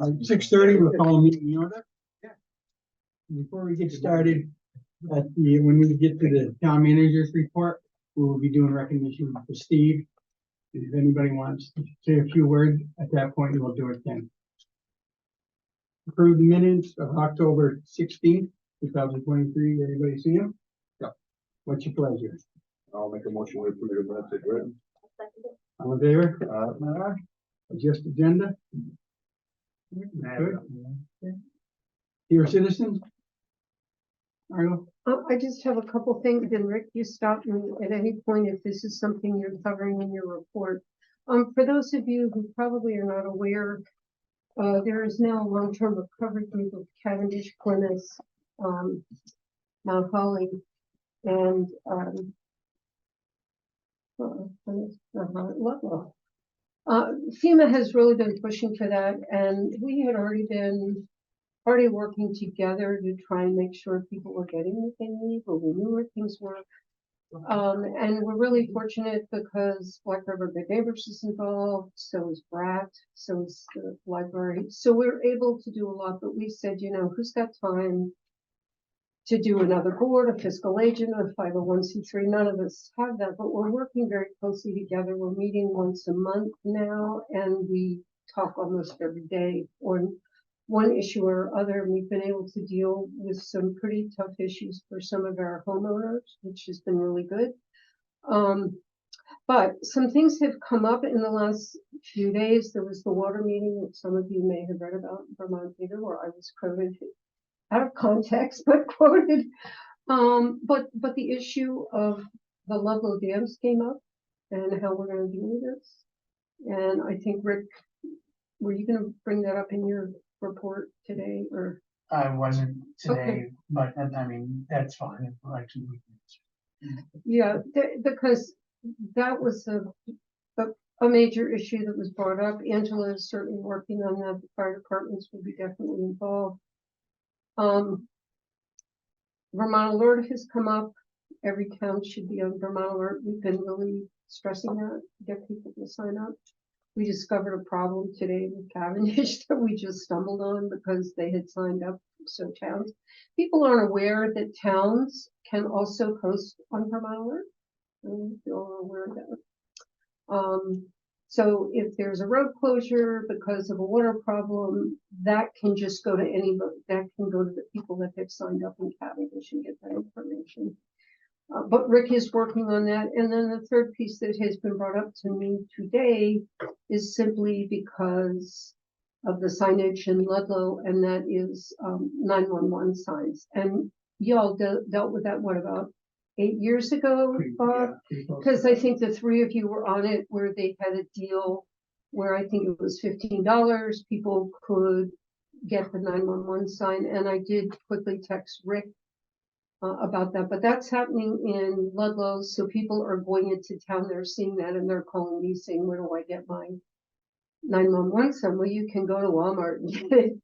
6:30, we'll call a meeting in order. Yeah. Before we get started, when we get to the town manager's report, we will be doing recognition for Steve. If anybody wants to say a few words at that point, we'll do it then. Approve the minutes of October 16th, 2023. Everybody see them? Yeah. What's your pleasure? I'll make a motion to approve the minutes as written. All in favor? Adjust agenda. Good. Your citizens? Arlo? I just have a couple things, and Rick, you stop me at any point if this is something you're covering in your report. For those of you who probably are not aware, there is now a long-term recovery group of Cavendish, Plymouth, Mount Holly, and Ludlow. FEMA has really been pushing for that, and we had already working together to try and make sure people were getting what they need, but we knew where things were. And we're really fortunate because Black River Good Neighbors is involved, so is BRAT, so is the library. So we're able to do a lot, but we said, you know, who's got time to do another board, a fiscal agent, a 501c3? None of us have that, but we're working very closely together. We're meeting once a month now, and we talk almost every day on one issue or other. We've been able to deal with some pretty tough issues for some of our homeowners, which has been really good. But some things have come up in the last few days. There was the water meeting that some of you may have read about in Vermont Leader, where I was quoted out of context, but quoted. But the issue of the Ludlow dams came up and how we're going to deal with this. And I think, Rick, were you going to bring that up in your report today, or? I wasn't today, Okay. but I mean, that's fine. Like 2 weeks. Yeah, because that was a major issue that was brought up. Angela is certainly working on that. The fire departments will be definitely involved. Vermont Alert has come up. Every town should be on Vermont Alert. We've been really stressing that to get people to sign up. We discovered a problem today with Cavendish that we just stumbled on because they had signed up. So towns, people aren't aware that towns can also post on Vermont Alert. You're aware of that. So if there's a road closure because of a water problem, that can just go to anybody. That can go to the people that have signed up in Cavendish and get that information. But Rick is working on that. And then the third piece that has been brought up to me today is simply because of the signage in Ludlow, and that is 911 signs. And y'all dealt with that, what, about 8 years ago, Bob? Because I think the three of you were on it, where they had a deal where I think it was $15. People could get the 911 sign. And I did quickly text Rick about that, but that's happening in Ludlow. So people are going into town, they're seeing that, and they're calling me saying, where do I get my 911 sign? Well, you can go to Walmart and get it.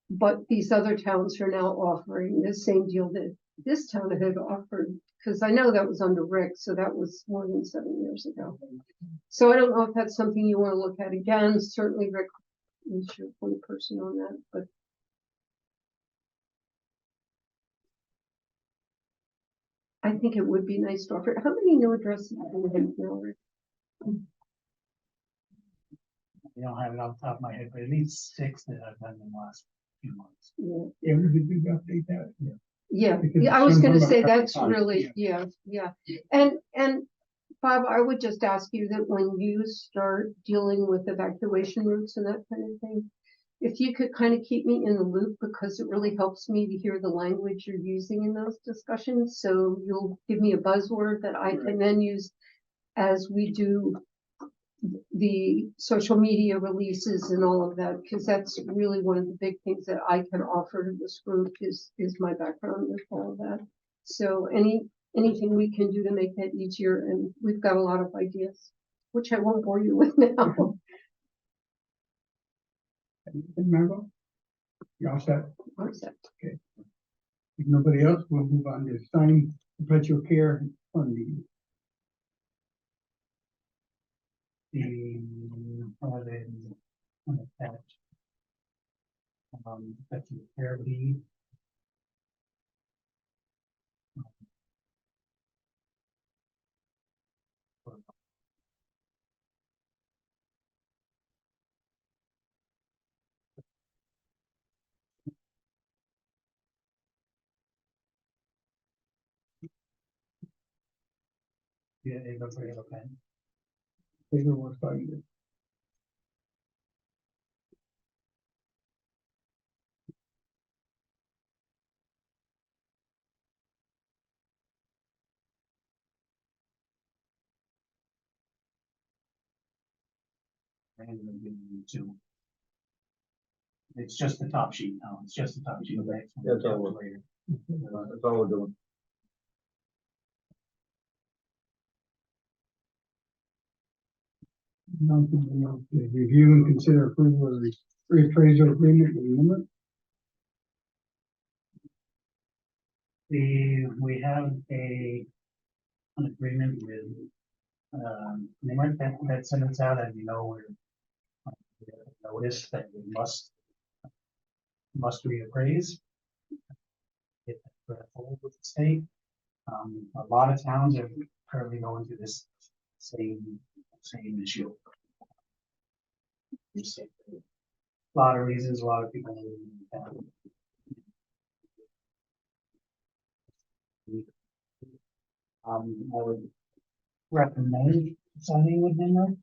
But these other towns are now offering the same deal that this town had offered, because I know that was under Rick, so that was more than 7 years ago. So I don't know if that's something you want to look at again. Certainly Rick is your point person on that, but I think it would be nice to offer. How many new addresses do we have now, Rick? I don't have it off the top of my head, but at least 6 that I've done in the last few months. Yeah. Yeah, did we update that? Yeah. Yeah, Because yeah, I was some gonna of them say are that's on, really, yeah. And Bob, I would just ask you that when you start dealing with evacuation routes and that kind of thing, if you could kind of keep me in the loop, because it really helps me to hear the language you're using in those discussions. So you'll give me a buzzword that I can then use as we do the social media releases and all of that, because that's really one of the big things that I can offer to this group is my background with all of that. So anything we can do to make that easier, and we've got a lot of ideas, which I won't bore you with now. Remember? You all set? Okay. If nobody else, we'll move on to sign perpetual care funding. The holiday unattached. That's a fair deed. Yeah, it looks like okay. There's no more starting. And I'm giving you two. It's just the top sheet now. It's just the top sheet. Okay. Next one, That's all. calculator. That's all we're doing. Review and consider approval of the reappraisal agreement with Limerick. We have an agreement with, Limerick that sent us out, as you know, we have notice that we must reappraise. Get that hold with the state. A lot of towns are currently going through this same issue. A lot of reasons, a lot of people. I would recommend signing with them.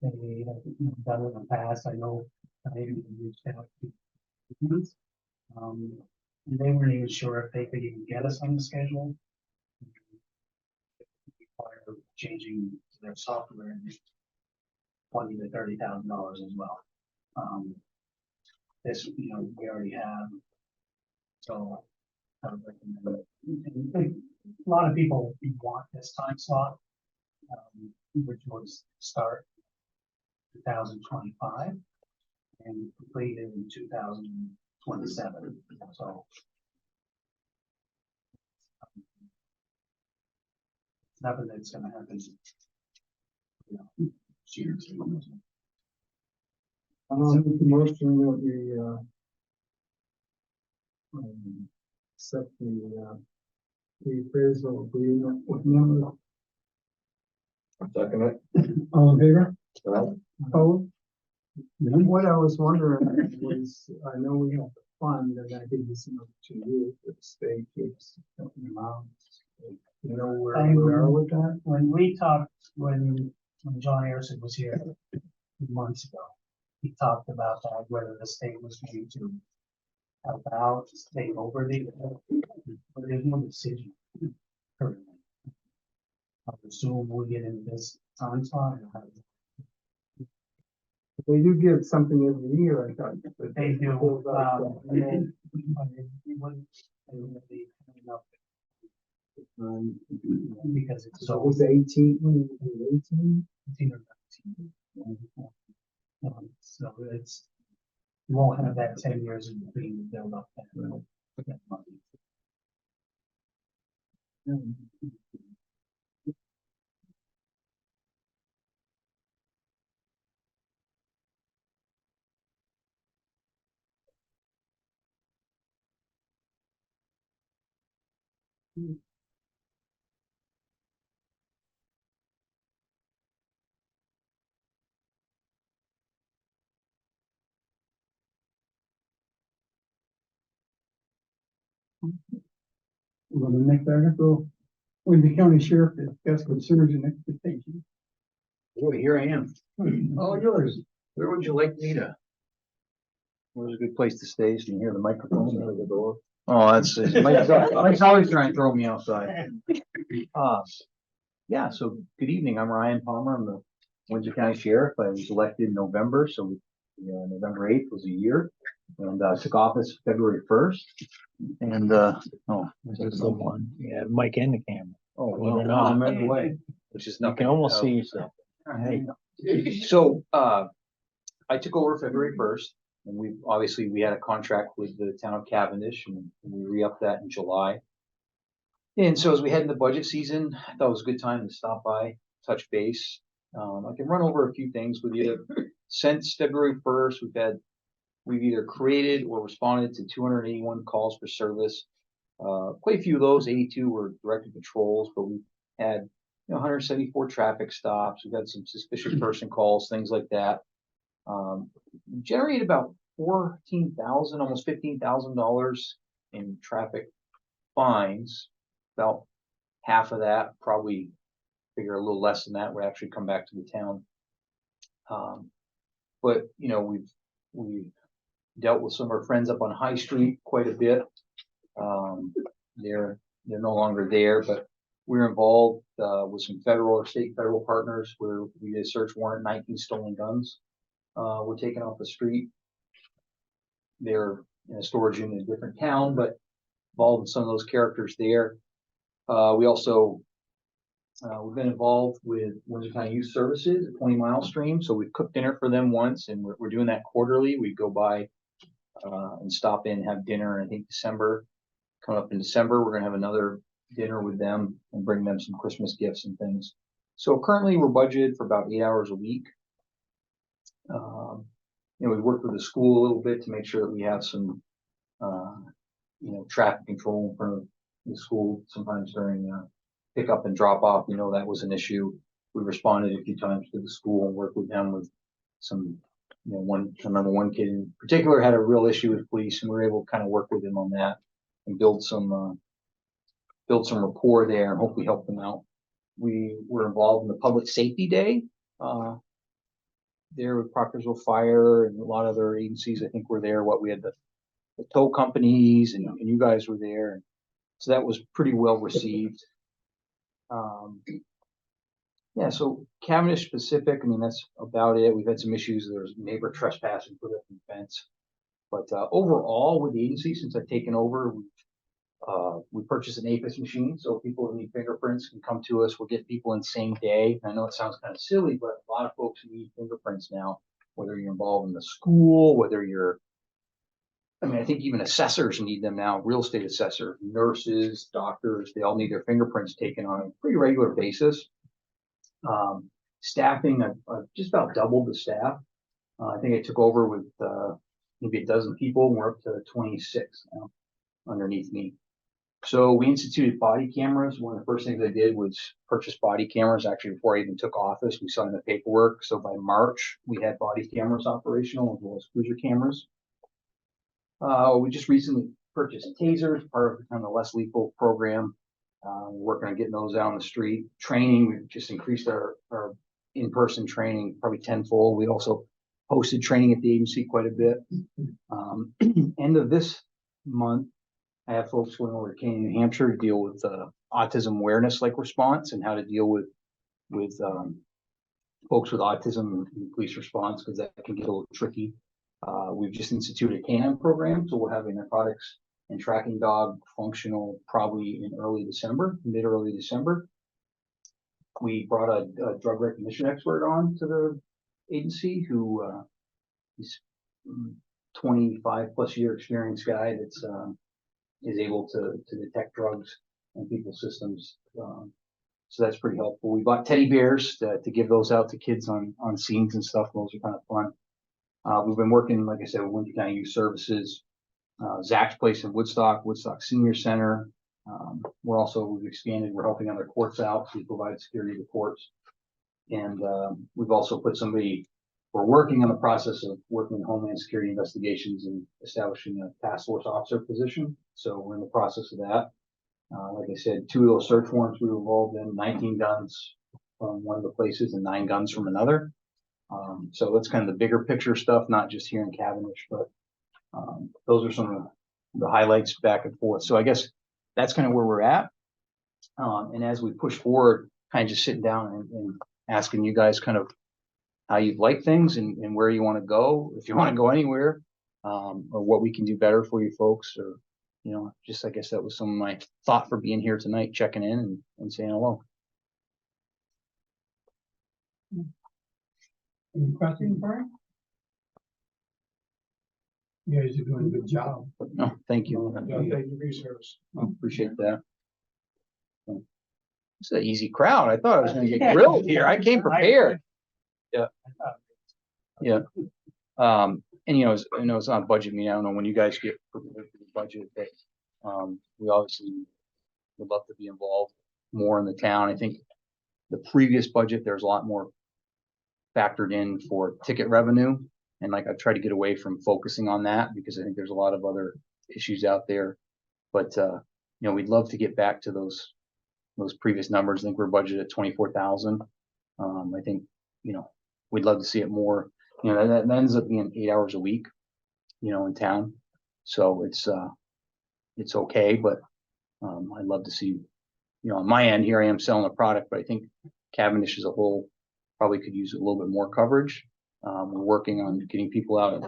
They have done it in the past. I know maybe they reached out to these. And they weren't even sure if they could even get us on the schedule. Require changing their software and $20,000 to $30,000 as well. This, we already have. So I would recommend it. And a lot of people want this time slot, which was start 2025 and completed in 2027. So nothing that's going to happen. Years. I'll make the motion that we, accept the appraisal agreement with Limerick. Second it. All in favor? Well, Opposed? None? What I was wondering was, I know we have the fund, and I think this another 2 years, but the state keeps talking about. You know where we are with that? When we talked, when John Harrison was here months ago, he talked about that, whether the state was going to help out, take over but there's no decision currently. I assume we'll get into this time slot. They do give something every year, I thought. But They do, hold out, and then, it wouldn't be coming up. Because it's So it so. was 18, 18? 18 or 19. So it's, you won't have that 10 years in between to build up that money. We're gonna make that go with the county sheriff to discuss concerns and expectations. boy, here I am. All yours. Where would you like me to? Where's a good place to stay? So you can hear the microphone out of the door. Oh, that's it. Mike's always trying to throw me outside. Yeah, so good evening. I'm Ryan Palmer. I'm the Windsor County Sheriff. I was elected in November, so November 8th was a year. And took office February 1st. And there's someone. Yeah, mic and the camera. Oh, Believe it or well, I'm not. in the way, which is You nothing. can almost see yourself. Hey, so I took over February 1st, and we had a contract with the town of Cavendish, and we re-upped that in July. And so as we head into budget season, I thought it was a good time to stop by, touch base. I can run over a few things with you. Since February 1st, we've had we've either created or responded to 281 calls for service. Quite a few of those, 82 were directed patrols, but we had 174 traffic stops. We've had some suspicious person calls, things like that. We generated about $14,000, almost $15,000 in traffic fines. About half of that, probably figure a little less than that, would actually come back to the town. But we've dealt with some of our friends up on High Street quite a bit. They're no longer there, but we're involved with some federal or state federal partners where we did a search warrant, 19 stolen guns were taken off the street. They're in a storage unit in a different town, but involved in some of those characters there. We also we've been involved with Windsor County Youth Services, 20 Mile Stream. So we've cooked dinner for them once, and we're doing that quarterly. We go by and stop in, have dinner. I think coming up in December, we're gonna have another dinner with them and bring them some Christmas gifts and things. So currently we're budgeted for about 8 hours a week. We worked with the school a little bit to make sure that we have some, traffic control in front of the school. Sometimes during pick up and drop off, that was an issue. We responded a few times to the school and worked with them with some, I remember one kid in particular had a real issue with police, and we were able to kind of work with him on that and build some rapport there and hopefully help them out. We were involved in the Public Safety Day there with Proctorsville Fire and a lot of other agencies. I think were there. We had the tow companies and you guys were there. So that was pretty well received. So Cavendish specific, that's about it. We've had some issues. There's neighbor trespassing for the fence. But overall with the agency, since I've taken over, we purchased an APIS machine, so people who need fingerprints can come to us. We'll get people in same day. I know it sounds kind of silly, but a lot of folks need fingerprints now, whether you're involved in the school, whether you're, I think even assessors need them now, real estate assessor, nurses, doctors, they all need their fingerprints taken on a pretty regular basis. Staffing, I've just about doubled the staff. I think I took over with maybe a dozen people, and we're up to 26 now underneath me. So we instituted body cameras. One of the first things I did was purchase body cameras actually before I even took office. We signed the paperwork. So by March, we had body cameras operational as well as cruiser cameras. We just recently purchased tasers, part of kind of the less lethal program. We're working on getting those out on the street. Training, we've just increased our in-person training probably tenfold. We also hosted training at the agency quite a bit. End of this month, I have folks going over to Canyon, New Hampshire to deal with autism awareness response and how to deal with folks with autism and police response, because that can get a little tricky. We've just instituted a canine program, so we'll have a narcotics and tracking dog functional probably in mid-early December. We brought a drug recognition expert on to the agency who is 25 plus year experienced guy that's is able to detect drugs in people's systems. So that's pretty helpful. We bought teddy bears to give those out to kids on scenes and stuff. Those are kind of fun. We've been working, like I said, with Windsor County Youth Services, Zach's place in Woodstock Senior Center. We've expanded. We're helping other courts out. We provide security to courts. And we've also put we're working on the process of working in Homeland Security investigations and establishing a task force officer position. So we're in the process of that. Like I said, 2 of those search warrants we were involved in, 19 guns from one of the places and 9 guns from another. So that's kind of the bigger picture stuff, not just here in Cavendish, but those are some of the highlights back and forth. So I guess that's kind of where we're at. And as we push forward, kind of just sitting down and asking you guys kind of how you like things and where you want to go, if you want to go anywhere, or what we can do better for you folks, or, just, I guess that was some of my thought for being here tonight, checking in and saying hello. Any questions, Brian? You guys are doing a good job. No, thank you. Thank you for your service. Appreciate that. It's an easy crowd. I thought I was going to get grilled here. I came prepared. Yeah. and you know, I know it's not budget meeting. I don't know when you guys get prepared for the budget, but we obviously would love to be involved more in the town. I think the previous budget, there's a lot more factored in for ticket revenue. And like I've tried to get away from focusing on that because I think there's a lot of other issues out there. But you know, we'd love to get back to those previous numbers. I think we're budgeted at 24,000. I think, you know, we'd love to see it more. You know, that ends up being 8 hours a week, you know, in town. So it's okay, but I'd love to see, you know, on my end here, I am selling a product, but I think Cavendish as a whole probably could use a little bit more coverage. We're working on getting people out.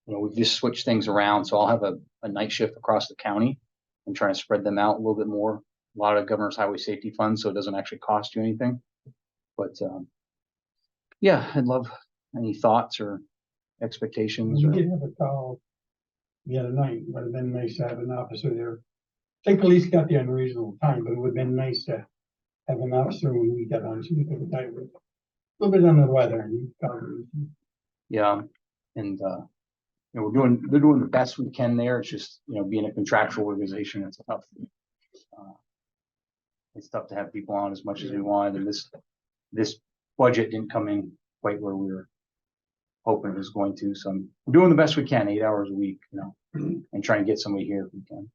You know, we've just switched things around, so I'll have a night shift across the county and trying to spread them out a little bit more. A lot of governor's highway safety funds, so it doesn't actually cost you anything. But yeah, I'd love any thoughts or expectations. We did have a call the other night. Would have been nice to have an officer there. I think police got the unreasonable time, but it would have been nice to have an officer when we got on. So we could type with a little bit under the weather. And Yeah, and you know, they're doing the best we can there. It's just, you know, being a contractual organization, it's tough. It's tough to have people on as much as we wanted, and this budget didn't come in quite where we were hoping it was going to. So I'm doing the best we can, 8 hours a week, you know, and trying to get somebody here if we can.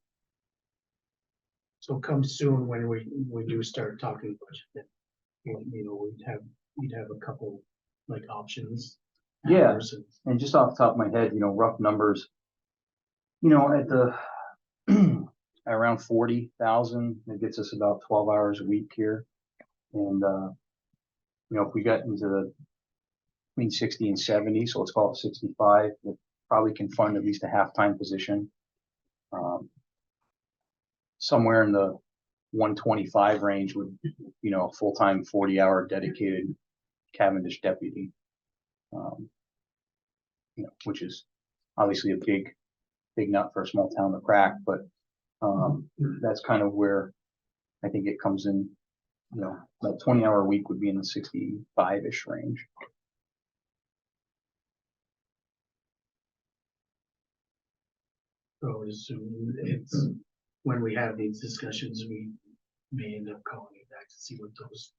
So come soon when we do start talking budget, then, you know, we'd have a couple like options. Yeah. hours And just off the top of my head, you know, rough numbers, you know, at the around 40,000, it gets us about 12 hours a week here. And you know, if we got into the between 60 and 70, so let's call it 65, it probably can fund at least a half-time position. Somewhere in the 125 range would, you know, a full-time 40-hour dedicated Cavendish deputy. You know, which is obviously a big nut for a small town to crack, but that's kind of where I think it comes in. You know, that 20-hour week would be in the 65-ish range. So assume it's when we have these discussions, we may end up calling you back to see what those.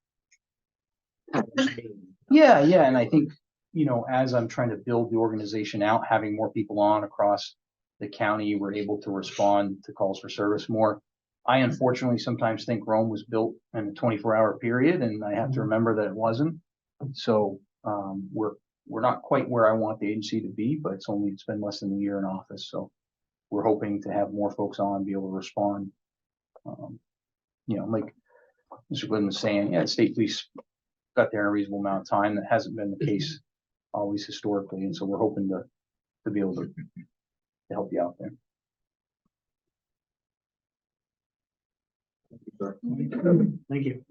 Yeah, and I think, you know, as I'm trying to build the organization out, having more people on across the county, we're able to respond to calls for service more. I unfortunately sometimes think Rome was built in a 24-hour period, and I have to remember that it wasn't. So we're not quite where I want the agency to be, but it's been less than a year in office. So we're hoping to have more folks on, be able to respond. You know, like Mr. Glidden was saying, yeah, state police got there in a reasonable amount of time. That hasn't been the case always historically, and so we're hoping to be able to help you out there. Thank you.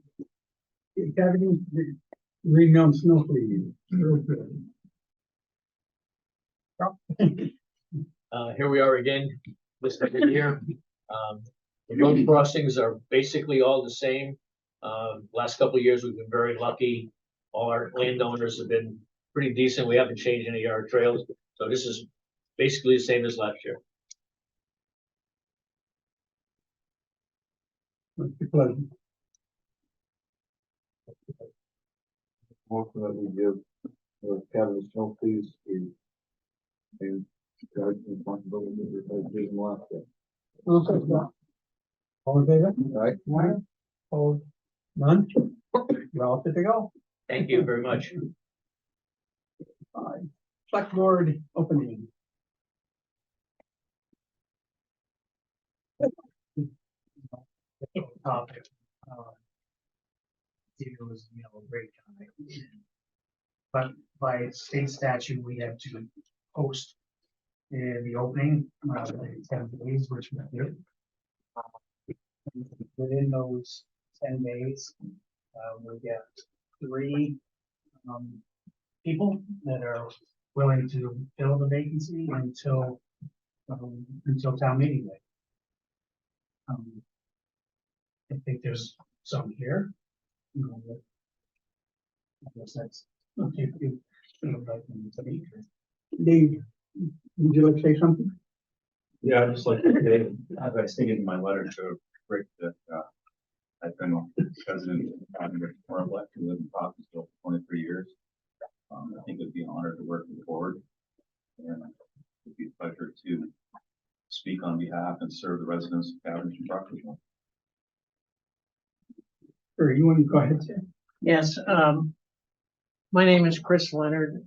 Reading on snow for you. Here we are again, this time of year. The road crossings are basically all the same. Last couple of years, we've been very lucky. All our landowners have been pretty decent. We haven't changed any of our trails. So this is basically the same as last year. Motion that we give Cavendish Snow Please and charge responsibility for Jason Alaska. All in favor? Right? Opposed? None? We're all set to go. Thank you very much. Fine. Select-board opening. Topic. It was, you know, a great time. But by state statute, we have to post the opening, 10 days, which we do. Within those 10 days, we'll get 3 people that are willing to fill the vacancy until town meeting day. I think there's some here. You know, I guess that's okay. If you feel like them to be here. Dave, would you like to say something? Yeah, I'd just like to say, as I stated in my letter to Rick, that I've been president of the Cavendish Forum, who lived in Cockeysville for 23 years. I think it'd be an honor to work with the board, and it'd be a pleasure to speak on behalf and serve the residents of Cavendish and Cockeysville. Or you want to go ahead, Sam? Yes, my name is Chris Leonard.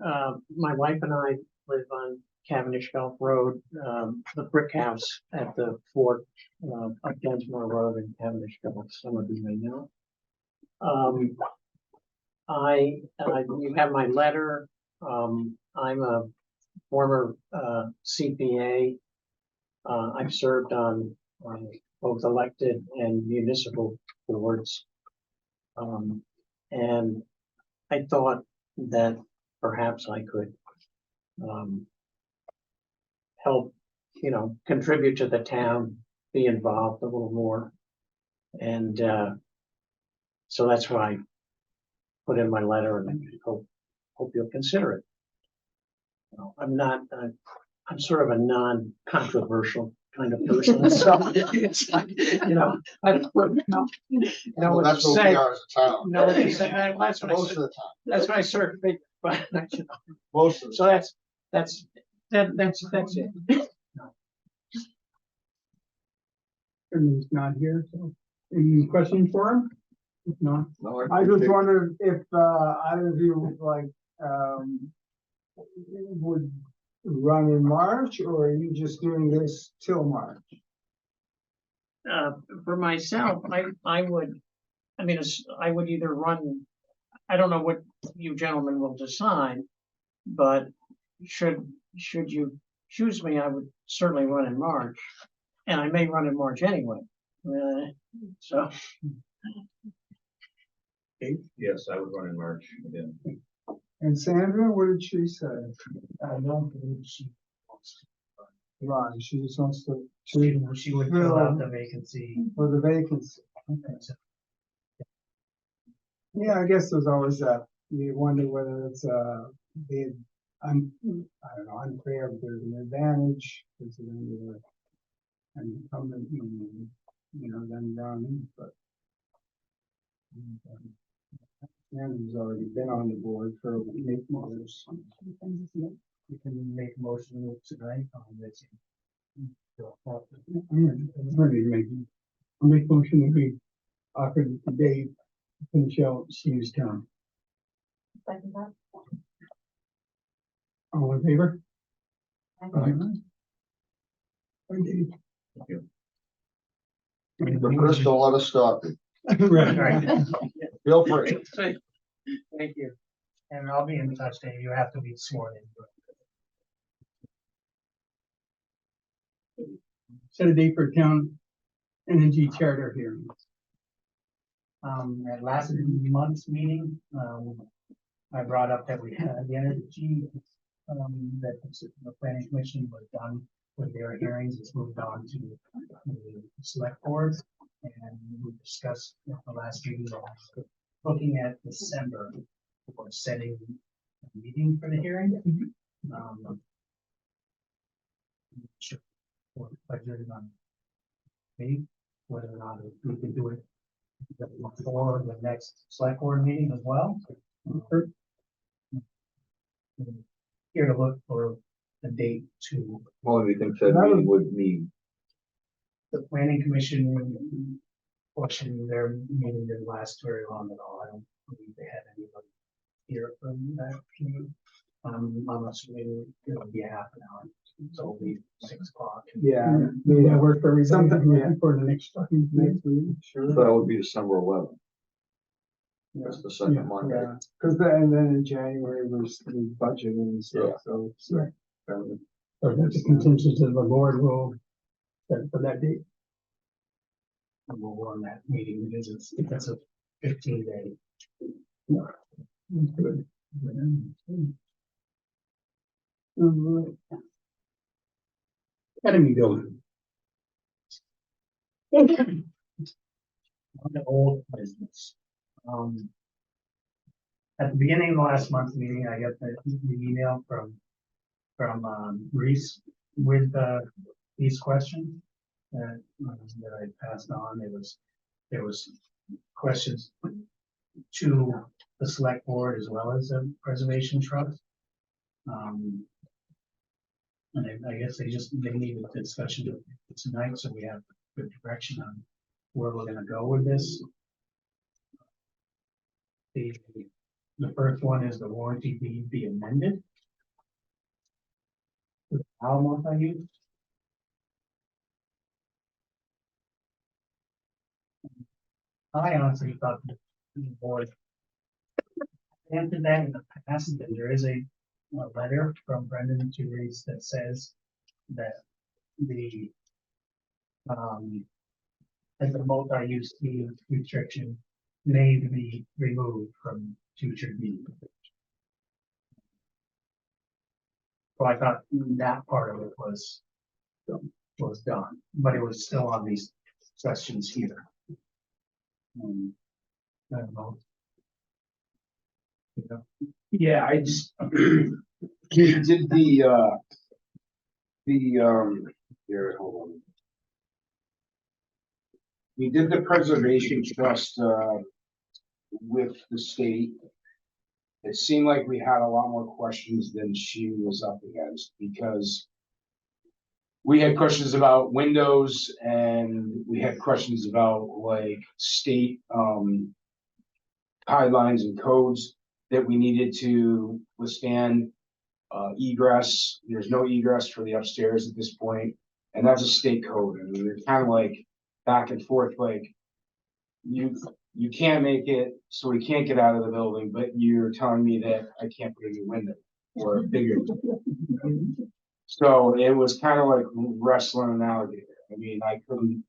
My wife and I live on Cavendish Gulf Road, the brick house at the fort, up Densmore Road in Cavendish Gulf, some of you may know. You have my letter. I'm a former CPA. I've served on both elected and municipal boards. And I thought that perhaps I could help, contribute to the town, be involved a little more. And so that's why I put in my letter, and I hope you'll consider it. I'm sort of a non-controversial kind of person, so it's like, I don't know what to That's what say. we are as a town. No, what to say. That's what I Most of said. the time, That's what I sort of think, but most of the so that's it. And he's not here, so any questions for him? If not, No, I just appreciate- wondered if, either of you, would run in March, or are you just doing this till March? For myself, I would either run, I don't know what you gentlemen will decide, but should you choose me, I would certainly run in March, and I may run in March anyway. So, Yes, I would run in March again. And Sandra, what did she say? I don't believe she wants to run. She just wants to. She would fill out the vacancy. For the vacancy. Okay. Yeah, I guess there's always that, you wonder whether it's I don't know, unfair, if there's an advantage, is it an incumbent, then run, but. Andrew's already been on the board for make motions. You can make a motion tonight on this. I'll make motion that we offer Dave to finish out Steve's term. All in favor? Aye. Dave. But Chris, don't let us stop you. Right. Feel free. thank you. And I'll be in touch, Dave. You have to be sworn in. Set a date for town energy charter hearing. At last month's meeting, I brought up that we had the energy, that the planning commission was done with their hearings. It's moved on to the select board. And we discussed at the last meeting, looking at December for setting a meeting for the hearing. Sure. Or budgeted on me, whether or not we can do it before the next select board meeting as well. Here to look for a date to What do you think that meeting would mean? the planning commission. Fortunately, their meeting didn't last very long at all. I don't believe they had anybody here from that meeting. I'm assuming it'll be a half an hour, so it'll be 6 o'clock. Yeah, may that work for everybody? Something, yeah. For the next meeting. So that would be December 11th. Yeah. That's the second Yeah. Monday. Yeah, because then in January was the budget and stuff, so. Right. So that's a consensus of the board will set for that date. And we'll run that meeting because it's a 15-day. Good. Alright. Academy building. On the old business. At the beginning of the last month's meeting, I got the email from from, Reese with, these questions that I passed on. There was questions to the select board as well as the preservation trust. And I guess they need a discussion tonight, so we have good direction on where we're gonna go with this. The first one is the warranty deed be amended. How much I use? I honestly thought the board answered that in the past, and there is a letter from Brendan to Reese that says that the that the multi-use fee restriction may be removed from future deeds. So I thought that part of it was done, but it was still on these questions here. I don't know. Yeah, I just did here, hold on. We did the preservation trust with the state. It seemed like we had a lot more questions than she was up against, because we had questions about windows and we had questions about like state guidelines and codes that we needed to withstand egress. There's no egress for the upstairs at this point, and that's a state code. I mean, we're kind of like back and forth, like you can't make it, so we can't get out of the building, but you're telling me that I can't put a new window or a bigger. So it was kind of like wrestling an alligator. I mean, I couldn't.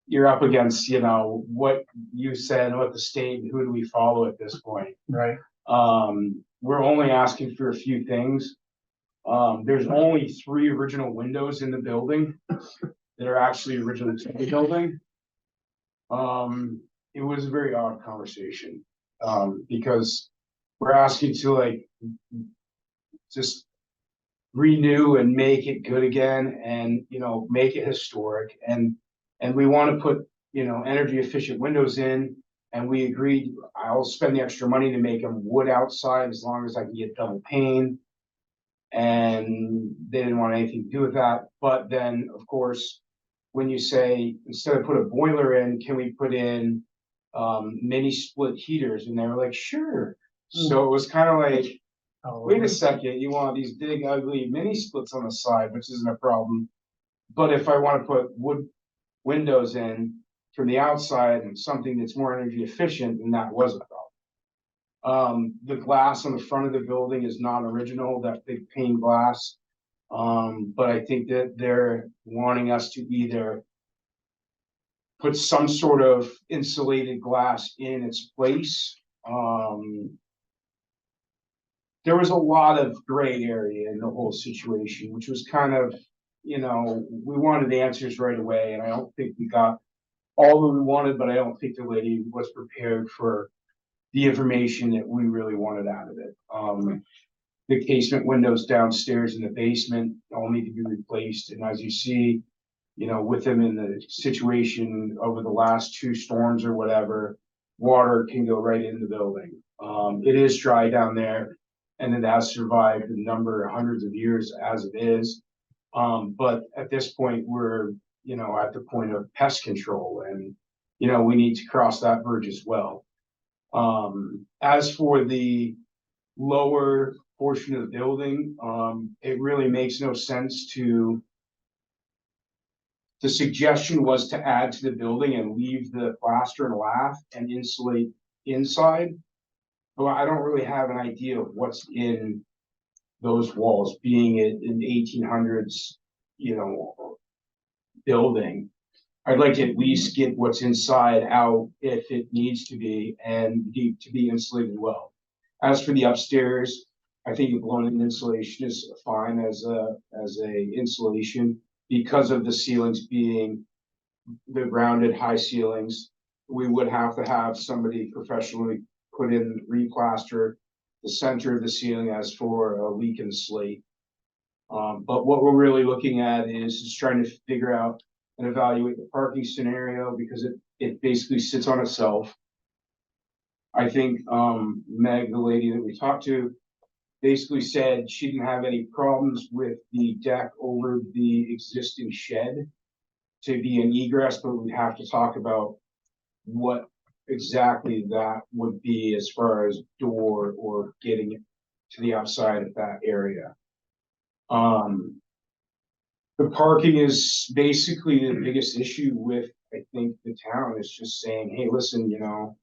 You're up against, you know, what you said, what the state, who do we follow at this point? Right. We're only asking for a few things. There's only 3 original windows in the building that are actually original to the building. It was a very odd conversation, because we're asking to like just renew and make it good again, and you know, make it historic, and we want to put, you know, energy efficient windows in, and we agreed I'll spend the extra money to make them wood outside as long as I can get double pane, and they didn't want anything to do with that. But then of course, when you say instead of put a boiler in, can we put in mini split heaters, and they were like sure. So it was kind of like, wait a second, you want these big ugly mini splits on the side, which isn't a problem, but if I want to put wood windows in from the outside and something that's more energy efficient, then that was a problem. The glass on the front of the building is not original, that big pane glass, but I think that they're wanting us to either put some sort of insulated glass in its place. There was a lot of gray area in the whole situation, which was kind of, you know, we wanted answers right away, and I don't think we got all that we wanted, but I don't think the lady was prepared for the information that we really wanted out of it. The casement windows downstairs in the basement all need to be replaced, and as you see, you know, with them in the situation over the last 2 storms or whatever, water can go right in the building. It is dry down there, and it has survived a number of hundreds of years as it is. But at this point, we're, you know, at the point of pest control, and, you know, we need to cross that bridge as well. As for the lower portion of the building, it really makes no sense to, the suggestion was to add to the building and leave the plaster and lath and insulate inside. Well, I don't really have an idea of what's in those walls, being it an 1800s, you know, building. I'd like to at least get what's inside out if it needs to be, and to be insulated well. As for the upstairs, I think blown-in insulation is fine as a insulation, because of the ceilings being the rounded high ceilings. We would have to have somebody professionally put in replaster the center of the ceiling as for a leak in the slate. But what we're really looking at is just trying to figure out and evaluate the parking scenario because it basically sits on itself. I think Meg, the lady that we talked to, basically said she didn't have any problems with the deck over the existing shed to be an egress, but we'd have to talk about what exactly that would be as far as door or getting it to the outside of that area. The parking is basically the biggest issue with, I think, the town is just saying, hey, listen, you know,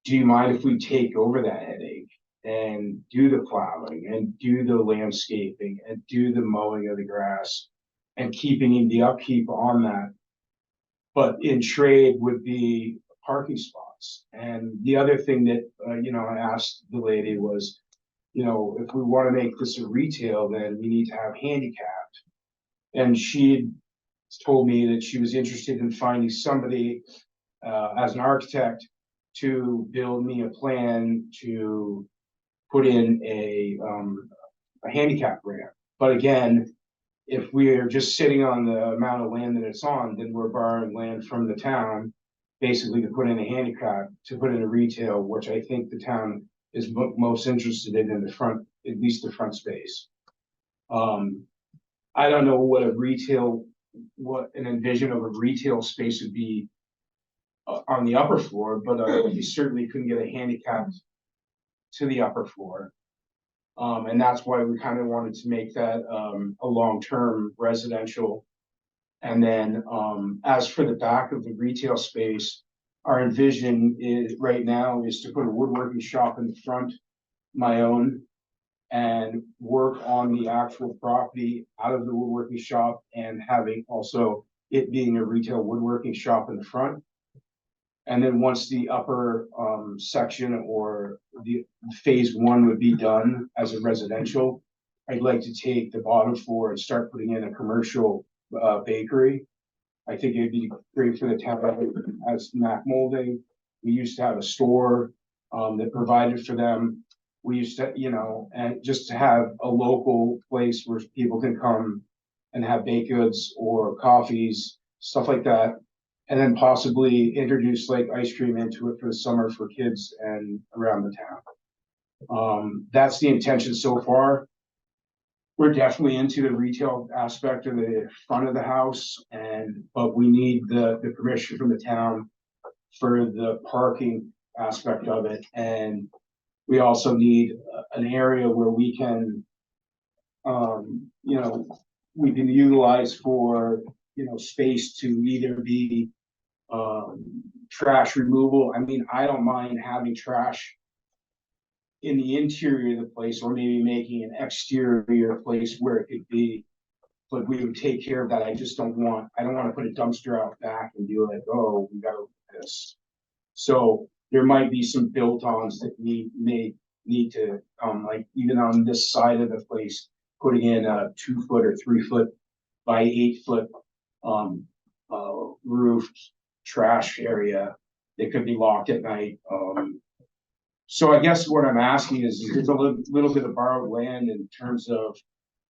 do you mind if we take over that headache and do the plowing and do the landscaping and do the mowing of the grass and keeping the upkeep on that? But in trade would be parking spots. And the other thing that, you know, I asked the lady was, you know, if we want to make this a retail, then we need to have handicapped. And she told me that she was interested in finding somebody as an architect to build me a plan to put in a handicap ramp. But again, if we are just sitting on the amount of land that it's on, then we're borrowing land from the town, basically to put in a handicap, to put in a retail, which I think the town is most interested in the front, at least the front space. I don't know what a retail, what an envision of a retail space would be on the upper floor, but you certainly couldn't get a handicapped to the upper floor. And that's why we kind of wanted to make that a long-term residential. And then as for the back of the retail space, our envision is right now is to put a woodworking shop in the front, my own, and work on the actual property out of the woodworking shop and having also it being a retail woodworking shop in the front. And then once the upper section or the phase one would be done as a residential, I'd like to take the bottom floor and start putting in a commercial bakery. I think it'd be great for the town as Mac Molding. We used to have a store that provided for them. We used to, you know, and just to have a local place where people can come and have baked goods or coffees, stuff like that. And then possibly introduce like ice cream into it for the summer for kids and around the town. That's the intention so far. We're definitely into the retail aspect of the front of the house, but we need the permission from the town for the parking aspect of it. And we also need an area where we can, you know, we can utilize for, you know, space to either be trash removal. I mean, I don't mind having trash in the interior of the place or maybe making an exterior place where it could be, but we would take care of that. I don't want to put a dumpster out back and be like, oh, we got to do this. So there might be some built-ons that may need to like even on this side of the place, putting in a 2 foot or 3 foot by 8 foot roofed trash area that could be locked at night. So I guess what I'm asking is there's a little bit of borrowed land in terms of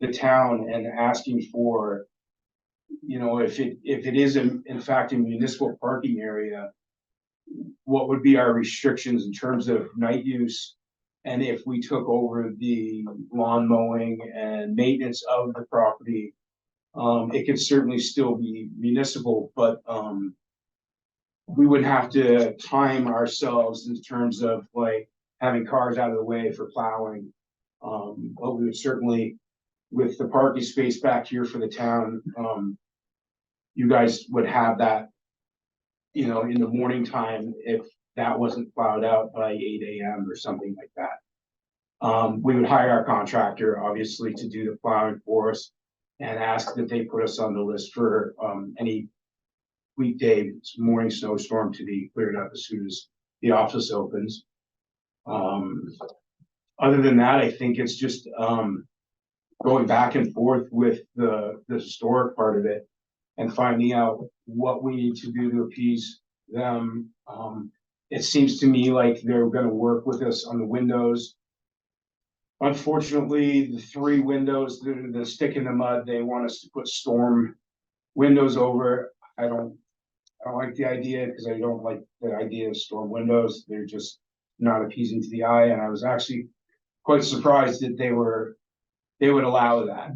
the town and asking for, you know, if it is in fact a municipal parking area, what would be our restrictions in terms of night use? And if we took over the lawn mowing and maintenance of the property, it could certainly still be municipal, but we would have to time ourselves in terms of like having cars out of the way for plowing. But we would certainly, with the parking space back here for the town, you guys would have that, you know, in the morning time if that wasn't plowed out by 8 a.m. or something like that. We would hire our contractor, obviously, to do the plowing for us and ask that they put us on the list for any weekday morning snowstorm to be cleared up as soon as the office opens. Other than that, I think it's just going back and forth with the historic part of it and finding out what we need to do to appease them. It seems to me like they're going to work with us on the windows Unfortunately, the 3 windows, the stick in the mud, they want us to put storm windows over. I don't like the idea because I don't like the idea of storm windows. They're just not appeasing to the eye, and I was actually quite surprised that they would allow that.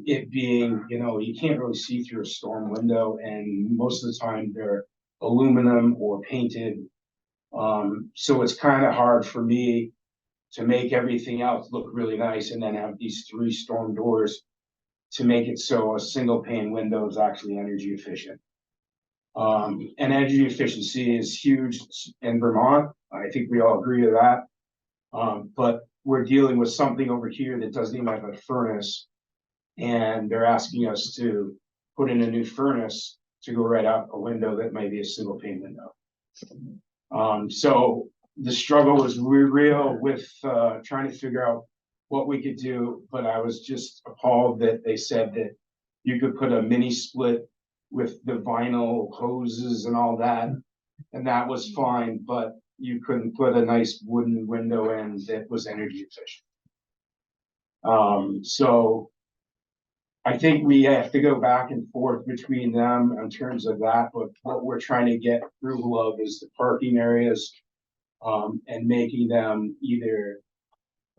It being, you can't really see through a storm window, and most of the time they're aluminum or painted. So it's kind of hard for me to make everything else look really nice and then have these 3 storm doors to make it so a single pane window is actually energy efficient. And energy efficiency is huge in Vermont. I think we all agree to that. But we're dealing with something over here that doesn't even have a furnace. And they're asking us to put in a new furnace to go right out a window that might be a single pane window. So the struggle was real with trying to figure out what we could do, but I was just appalled that they said that you could put a mini split with the vinyl hoses and all that, and that was fine, but you couldn't put a nice wooden window in that was energy efficient. So I think we have to go back and forth between them in terms of that, but what we're trying to get approval of is the parking areas, and making them either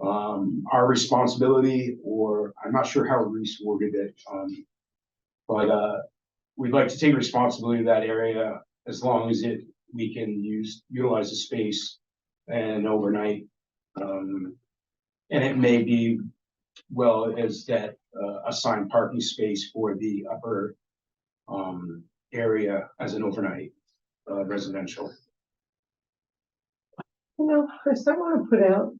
our responsibility, or I'm not sure how Reese worded it, but we'd like to take responsibility of that area as long as we can utilize the space and overnight. And it may be well as that assigned parking space for the upper area as an overnight residential. Chris, I want to put out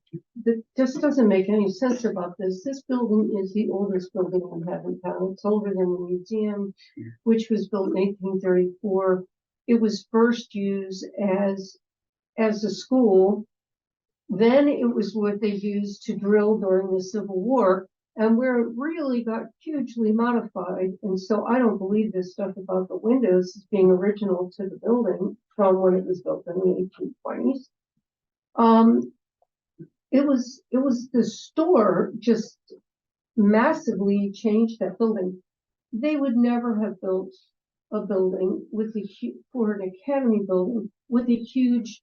that just doesn't make any sense about this. This building is the oldest building we have in town. It's older than the museum, which was built in 1834. It was first used as a school. Then it was what they used to drill during the Civil War, and where it really got hugely modified. And so I don't believe this stuff about the windows as being original to the building from when it was built in the 1820s. It was the store just massively changed that building. They would never have built a building with for an academy building with a huge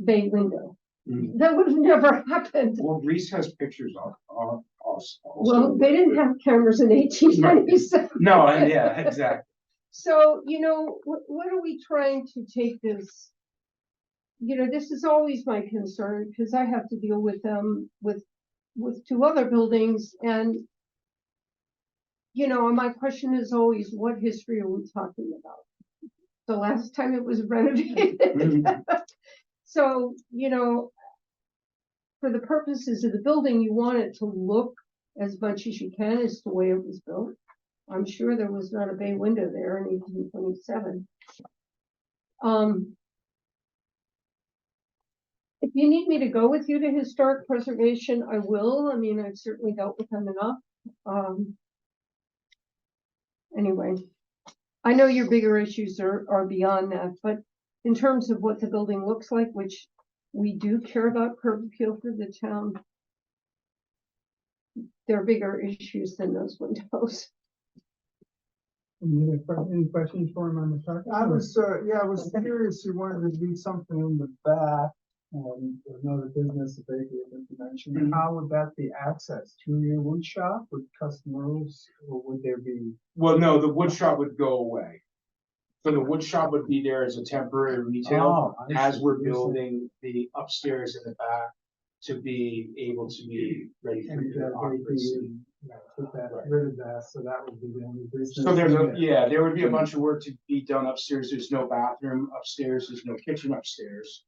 bay window. Mm-hmm. That would have never happened. Well, Reese has pictures of us. Well, they didn't have cameras in 1897. No, yeah, exactly. So, what are we trying to take this? This is always my concern because I have to deal with them with 2 other buildings. And, my question is always, what history are we talking about? The last time it was renovated. So, for the purposes of the building, you want it to look as much as you can as the way it was built. I'm sure there was not a bay window there in 1827. If you need me to go with you to historic preservation, I will. I mean, I've certainly dealt with them enough. Anyway, I know your bigger issues are beyond that, but in terms of what the building looks like, which we do care about curb appeal for the town, there are bigger issues than those windows. Any questions for him on the park? I was curious. You wanted to do something in the back, another business, a bakery, as you mentioned. Mm-hmm. How would that be accessed? Through your wood shop with customers, or would there be? Well, no, the wood shop would go away. So the wood shop would be there as a temporary retail as we're building the upstairs and the back to be able to be ready for your occupancy. Put that rid of that, so that would be the only business. So there would be a bunch of work to be done upstairs. There's no bathroom upstairs. There's no kitchen upstairs.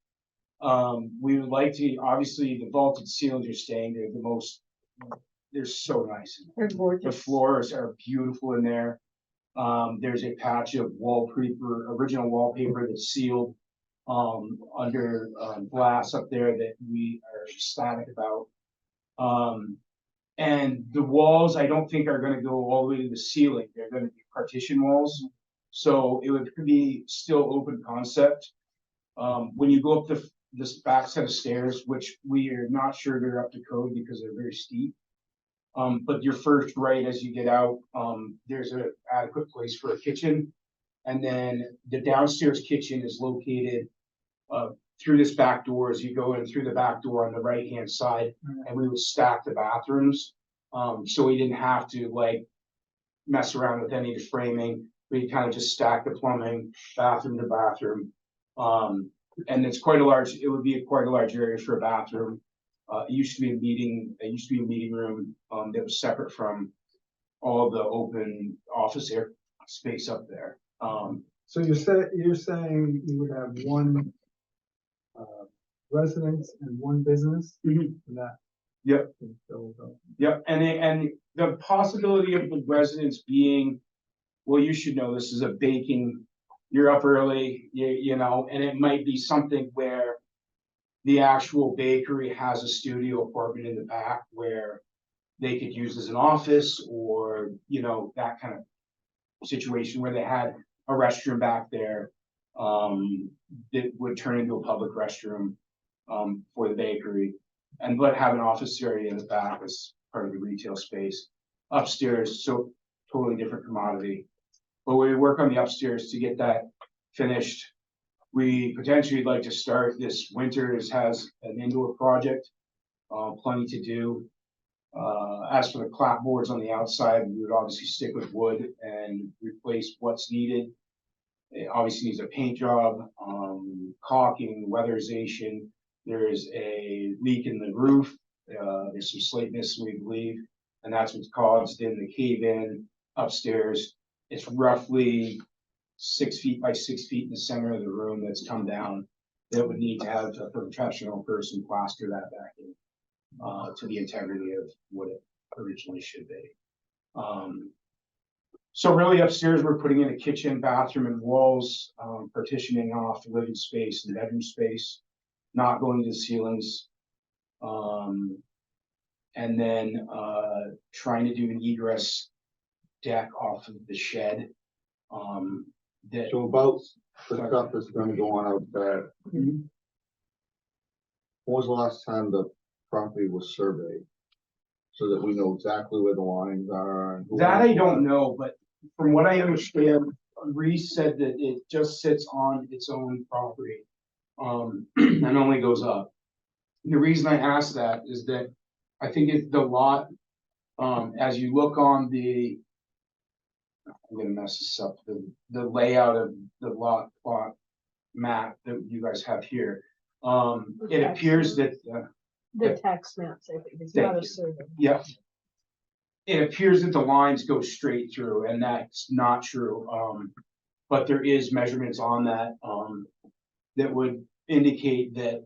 We would like to, obviously, the vaulted ceilings are staying. They're so nice. They're gorgeous. The floors are beautiful in there. There's a patch of original wallpaper that's sealed under glass up there that we are ecstatic about. And the walls, I don't think are going to go all the way to the ceiling. They're going to be partition walls. So it would be still open concept. When you go up this back set of stairs, which we are not sure they're up to code because they're very steep. But your first right as you get out, there's an adequate place for a kitchen. And then the downstairs kitchen is located through this back door as you go in through the back door on the right-hand side, and we would stack the bathrooms. So we didn't have to like mess around with any of the framing. We kind of just stack the plumbing, bathroom to bathroom. And it's quite a large, it would be quite a large area for a bathroom. It used to be a meeting room that was separate from all the open office air space up there. So you're saying you would have one residence and one business? Mhm. And that. Yep. is filled up. Yep, and the possibility of the residents being, well, you should know this is a baking, you're up early, you know, and it might be something where the actual bakery has a studio apartment in the back where they could use as an office, or, you know, that kind of situation where they had a restroom back there that would turn into a public restroom for the bakery, and but have an office area in the back as part of the retail space. Upstairs, so totally different commodity. But we work on the upstairs to get that finished. We potentially like to start this winter, has an indoor project, plenty to do. As for the clapboards on the outside, we would obviously stick with wood and replace what's needed. It obviously needs a paint job, caulking, weatherization. There is a leak in the roof. There's some slateness, we believe, and that's what's caused in the cave-in upstairs. It's roughly 6 feet by 6 feet in the center of the room that's come down. That would need to have a professional person plaster that back in to the integrity of what it originally should be. So really upstairs, we're putting in a kitchen, bathroom, and walls, partitioning off the living space and bedroom space, not going to the ceilings. And then trying to do an egress deck off of the shed. That So about the stuff that's gonna go on out there, when was the last time the property was surveyed? So that we know exactly where the lines are and. That I don't know, but from what I understand, Reese said that it just sits on its own property. And only goes up. The reason I asked that is that I think it's the lot, as you look on the, I'm gonna mess this up, the layout of the lot plot map that you guys have here. It appears that, The tax maps, I think, it's Thank not a you. survey. yeah. It appears that the lines go straight through, and that's not true. But there is measurements on that, that would indicate that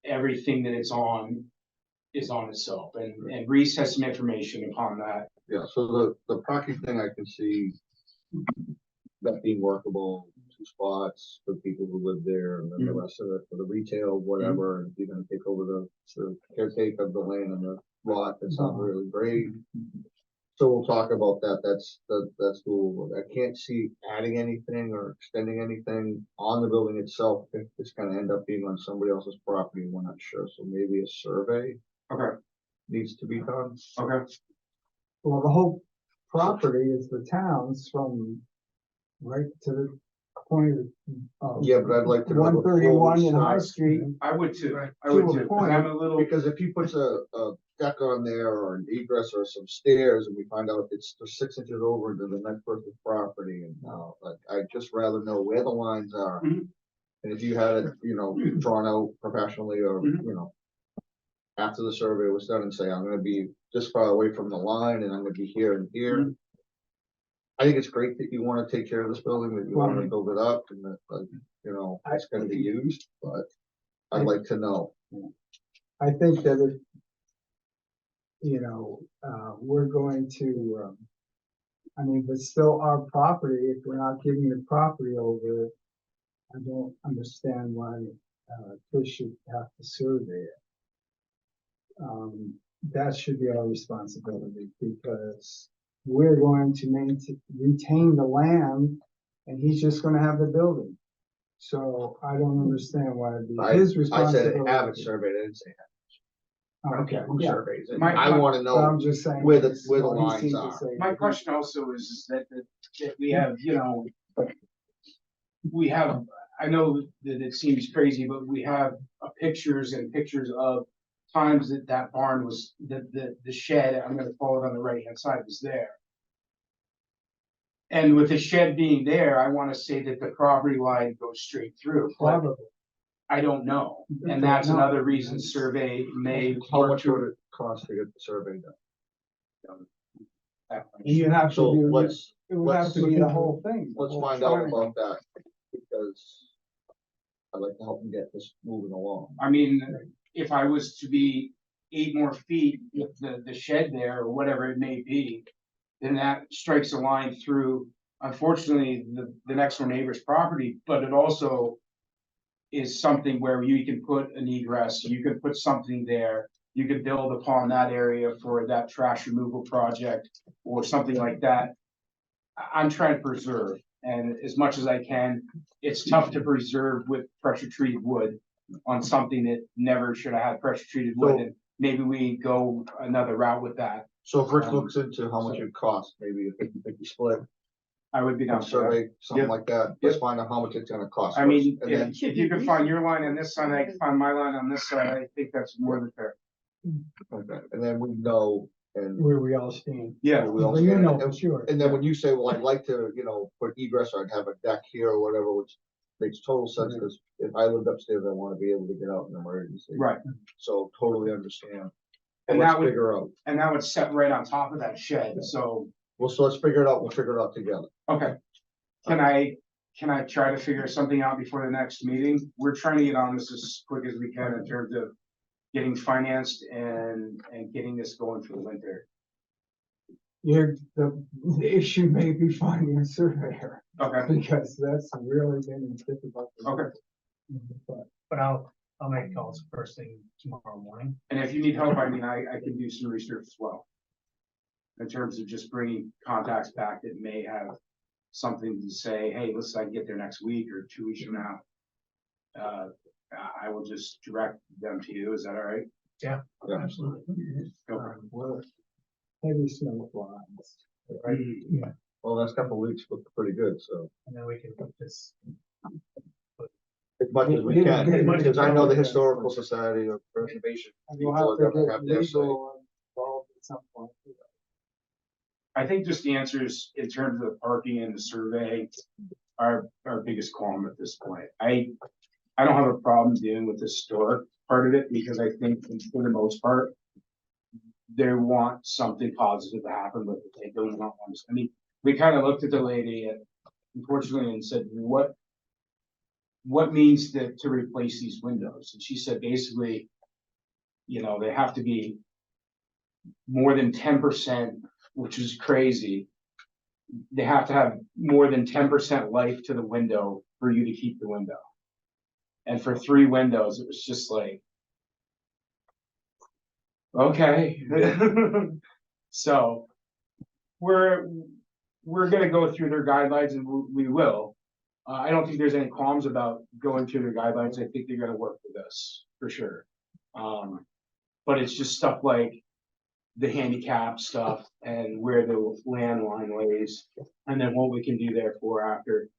everything that it's on is on itself, and Reese has some information upon that. Yeah, so the parking thing I can see that being workable, 2 spots for people who live there, and then the rest of it for the retail, whatever, and if you're gonna take over the caretaker of the land and the lot, that's not really great. So we'll talk about that, that's doable. I can't see adding anything or extending anything on the building itself, if it's gonna end up being on somebody else's property, we're not sure, so maybe a survey Okay, needs to be done. okay. Well, the whole property is the town's from right to the point of. Yeah, but I'd like to know the 131 in full High size. Street. I would too, I To would a too, 'cause point, I'm a little, Because if he puts a deck on there or an egress or some stairs and we find out it's 6 inches over into the next person's property and I'd just rather know where the lines are. Mhm. And if you had it, drawn out professionally or, Mhm. after the survey was done and say, I'm gonna be this far away from the line and I'm gonna be here and here. I think it's great that you wanna take care of this building, that you wanna build it up and that, it's gonna be used, but I'd like to know. I think that if, we're going to, I mean, but still our property, if we're not giving the property over, I don't understand why, Chris should have to survey it. That should be our responsibility because we're going to retain the land and he's just gonna have the building. So I don't understand why it'd be I his said it responsibility. haven't surveyed, I didn't say Okay, who yeah, surveys it. My- I my- wanna but I'm know just saying. where the well, he lines seemed to are. say My that question also is that we have, you know, we have, I know that it seems crazy, but we have pictures and pictures of times that that barn was, the shed, I'm gonna call it on the right-hand side, was there. And with the shed being there, I wanna say that the property line goes straight through, but Probably. I don't know. Don't And that's know. another reason survey may How work much would to. it cost to get the survey done? You have to So do, let's, it would have let's to look be the into- whole thing. the let's whole find out triangle. about that, because I'd like to help them get this moving along. I mean, if I was to be 8 more feet with the shed there or whatever it may be, then that strikes a line through, unfortunately, the next door neighbor's property, but it also is something where you can put an egress, you could put something there, you could build upon that area for that trash removal project or something like that. I'm trying to preserve, and as much as I can, it's tough to preserve with pressure treated wood on something that never should have had pressure treated wood, So- and maybe we go another route with that. So if Rick looks into how much it costs, maybe a 50-50 split, I would be down for that. survey, something Yep. like that, let's find out how much it's gonna cost. I first, mean, and then, if you can find your line on this side, I can find my line on this side, I think that's more than fair. okay, and then we know, and Where we all stand. Yeah, we all Well, you stand. know for And- sure. And then when you say, well, I'd like to, put egress, or I'd have a deck here or whatever, which makes total sense, because if I lived upstairs, I wanna be able to get out in an emergency. right, So totally understand. and Let's that would, figure out, and that would set right on top of that shed, so, well, so let's figure it out, we'll figure it out together. okay. Can I try to figure something out before the next meeting? We're trying to get on this as quick as we can in terms of getting financed and getting this going for the winter. The issue may be finding a surveyor, Okay, because that's really been difficult. okay. But I'll make calls first thing tomorrow morning. And if you need help, I mean, I can do some research as well. In terms of just bringing contacts back that may have something to say, hey, listen, I can get there next week or 2 weeks from now. I will just direct them to you. Is that all right? Yeah. Okay. We're heavy snow flies. Right. Well, last couple of weeks looked pretty good, so And then we can put this, as much as we Yeah, can, yeah, because I know the yeah. Historical Society of Preservation. And we'll people have are to gonna get have their say. legal involved at some point. I think just the answers in terms of the parking and the survey are our biggest qualm at this point. I don't have a problem dealing with the historic part of it because I think for the most part, they want something positive to happen, but they don't want one. I mean, we kind of looked at the lady unfortunately and said, what means to replace these windows? And she said, basically, they have to be more than 10%, which is crazy. They have to have more than 10% life to the window for you to keep the window. And for 3 windows, it was just like, okay. So we're gonna go through their guidelines and we will. I don't think there's any qualms about going through their guidelines. I think they're gonna work with us for sure. But it's just stuff like the handicap stuff and where the landline lays, and then what we can do therefore after,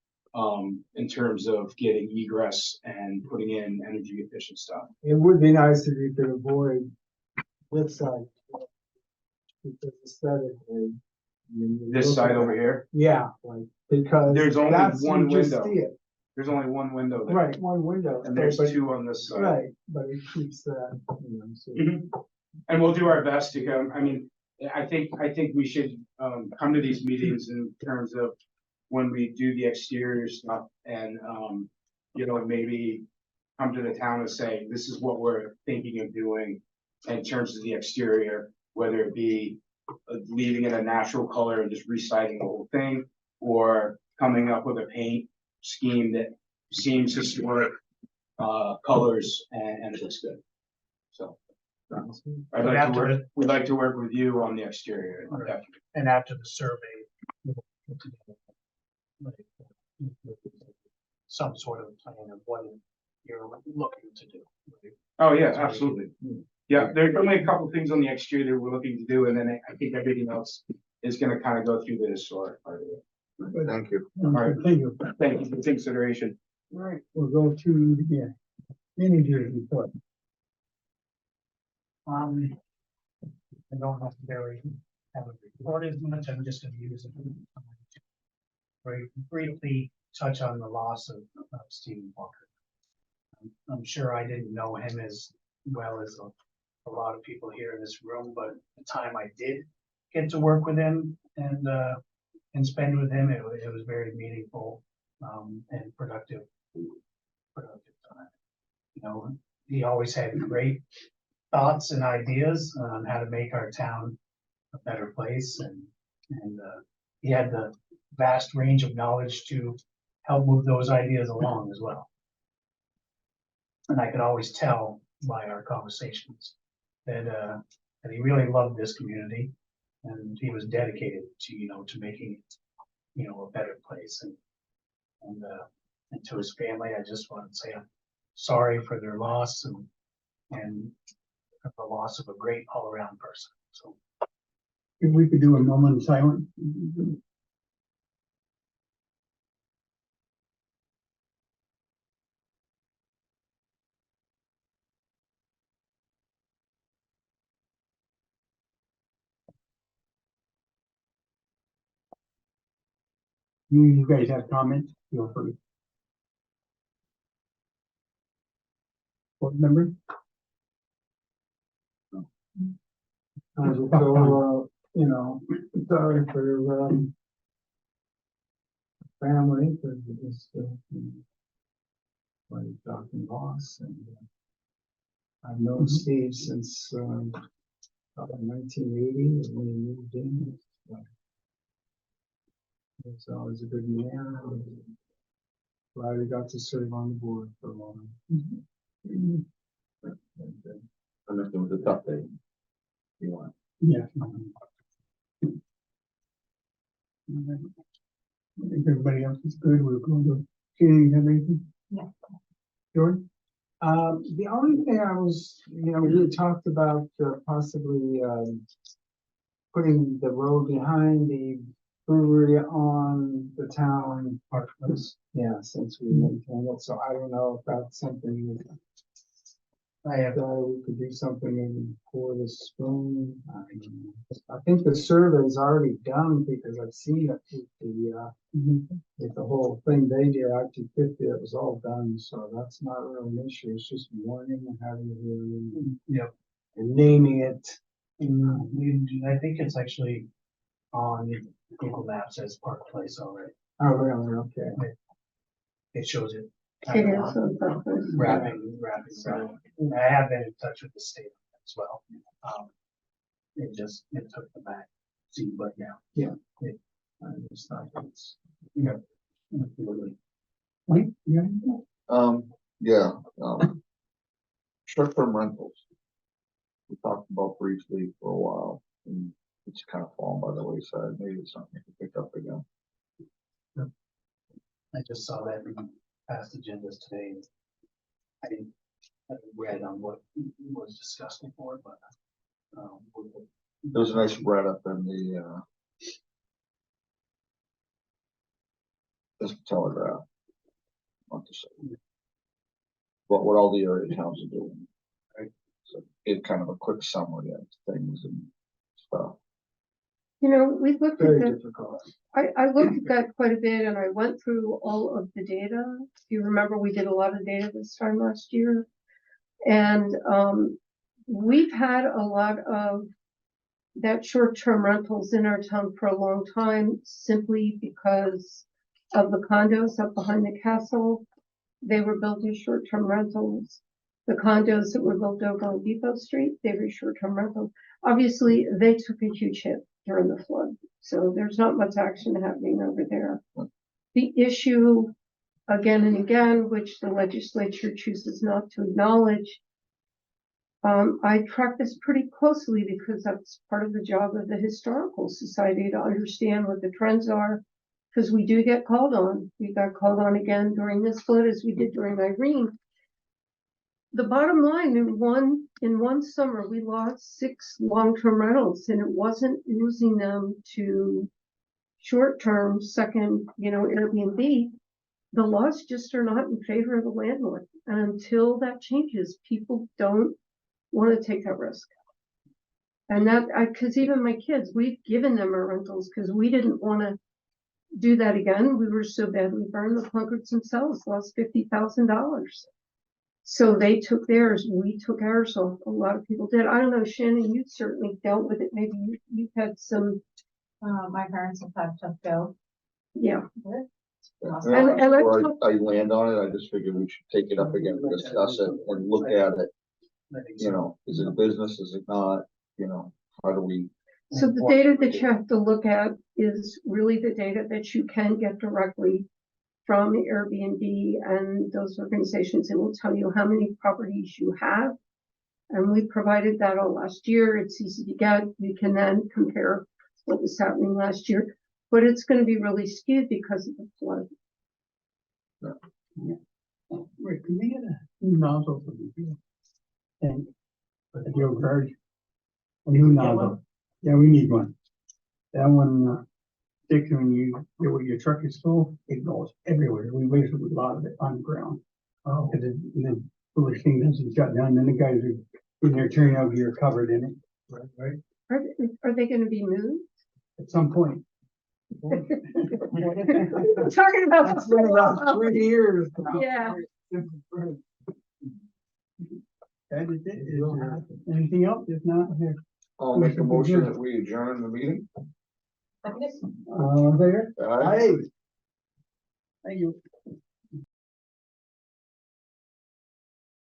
in terms of getting egress and putting in energy efficient stuff. It would be nice if you could avoid this side. Because aesthetically. This side over here, Yeah, like, because. There's only that's- you one just window. see it. there's only one window there. Right, one window. And there's but- 2 on this side. Right, but it keeps that, so. Mhm. And we'll do our best to come, I mean, I think we should, come to these meetings in terms of when we do the exterior stuff and, maybe come to the town and say, this is what we're thinking of doing in terms of the exterior, whether it be leaving it a natural color and just reciting the whole thing, or coming up with a paint scheme that seems historic, colors and it looks good. So. We'd like to work with you on the exterior. All right. Definitely. and after the survey. we'll put together, like, some sort of plan of what you're looking to do. Oh, yeah, absolutely. Yeah, there's only a couple things on the exterior we're looking to do, and then I think everything else is gonna kind of go through the historic part of it. Thank you. right. Thank you. Thank you for consideration. All right, we'll go to the manager's report. I don't necessarily have a report as much, I'm just gonna use it to briefly touch on the loss of Stephen Walker. I'm sure I didn't know him as well as a lot of people here in this room, but the time I did get to work with him and spend with him, it was very meaningful, and productive time. You know, he always had great thoughts and ideas on how to make our town a better place, and he had the vast range of knowledge to help move those ideas along as well. And I could always tell by our conversations that he really loved this community, and he was dedicated to to making it a better place. And to his family, I just want to say I'm sorry for their loss and the loss of a great all around person. So. If we could do a moment of silence. You guys have comments? Feel free. Board member? So, sorry for, family, because it was, quite a shocking loss, and I've known Steve since, probably 1980, when he moved in. He's always a good man. Glad he got to serve on the board for a while. And if it was a tough day, you want. Yeah. I think everybody else is good. We're going to, Jane, you have anything? No. George? The only thing I was, we had talked about possibly putting the road behind the brewery on the town park place. Yeah, since we maintain it, so I don't know if that's something we could do something maybe for the spring. I think the survey is already done because I've seen it with the whole thing they did, I-250, it was all done, so that's not really an issue. It's just warning and having a hearing. Yep. And naming it. I think it's actually on Google Maps as Park Place already. Oh, really? Okay. It shows it. It is on purpose. Wrapping. I have been in touch with the state as well. It took the back seat, but yeah. I just thought it's. Absolutely. Mike, yeah. Yeah, short-term rentals. We talked about briefly for a while, and it's kind of fallen by the wayside. Maybe it's something to pick up again. I just saw that in past agendas today. I didn't read on what was discussed before, but There's a nice spread up in the Telegraph. Want to say, but what all the area towns are doing, right? So give kind of a quick summary of things and stuff. We looked at Very that. difficult. I looked at that quite a bit and I went through all of the data. If you remember, we did a lot of data this time last year. And we've had a lot of that short-term rentals in our town for a long time, simply because of the condos up behind the castle. They were built as short-term rentals. The condos that were built over on Depot Street, they were short-term rentals. Obviously, they took a huge hit during the flood, so there's not much action happening over there. The issue, again and again, which the legislature chooses not to acknowledge, I track this pretty closely because that's part of the job of the Historical Society, to understand what the trends are Because we do get called on. We got called on again during this flood as we did during Irene. The bottom line, in one summer, we lost 6 long-term rentals, and it wasn't losing them to short-term second, Airbnb. The laws just are not in favor of the landlord. And until that changes, people don't want to take that risk. And because even my kids, we've given them our rentals because we didn't want to do that again. We were so badly burned. The Plunkarts themselves lost $50,000. So they took theirs. We took ours off. A lot of people did. I don't know, Shannon, you certainly dealt with it. Maybe you've had some. My parents have had tough go. Yeah. And And I before talked- I land on it, I just figured we should take it up again, and discuss it and look at it. You know, is it a business? Is it not? You know, how do we? So the data that you have to look at is really the data that you can get directly from Airbnb and those organizations. It will tell you how many properties you have. And we provided that all last year. It's easy to get. You can then compare what was happening last year, but it's going to be really skewed because of the flood. Wait, can we get a new nozzle for the tank? For the old garage? A new nozzle. Yeah, we need one. That one, Dick, when your truck is full, it goes everywhere. We wasted a lot of it on the ground. Oh. Cause the foolish thing doesn't shut down, then the guys are in their turnout gear covered in it. Right. Are they going to be moved? At some point. We're talking about. That's been about 3 years now. Yeah. That is it. Is there anything else? If not, here. I'll make a motion that we adjourn the meeting. There. Aye. Thank you.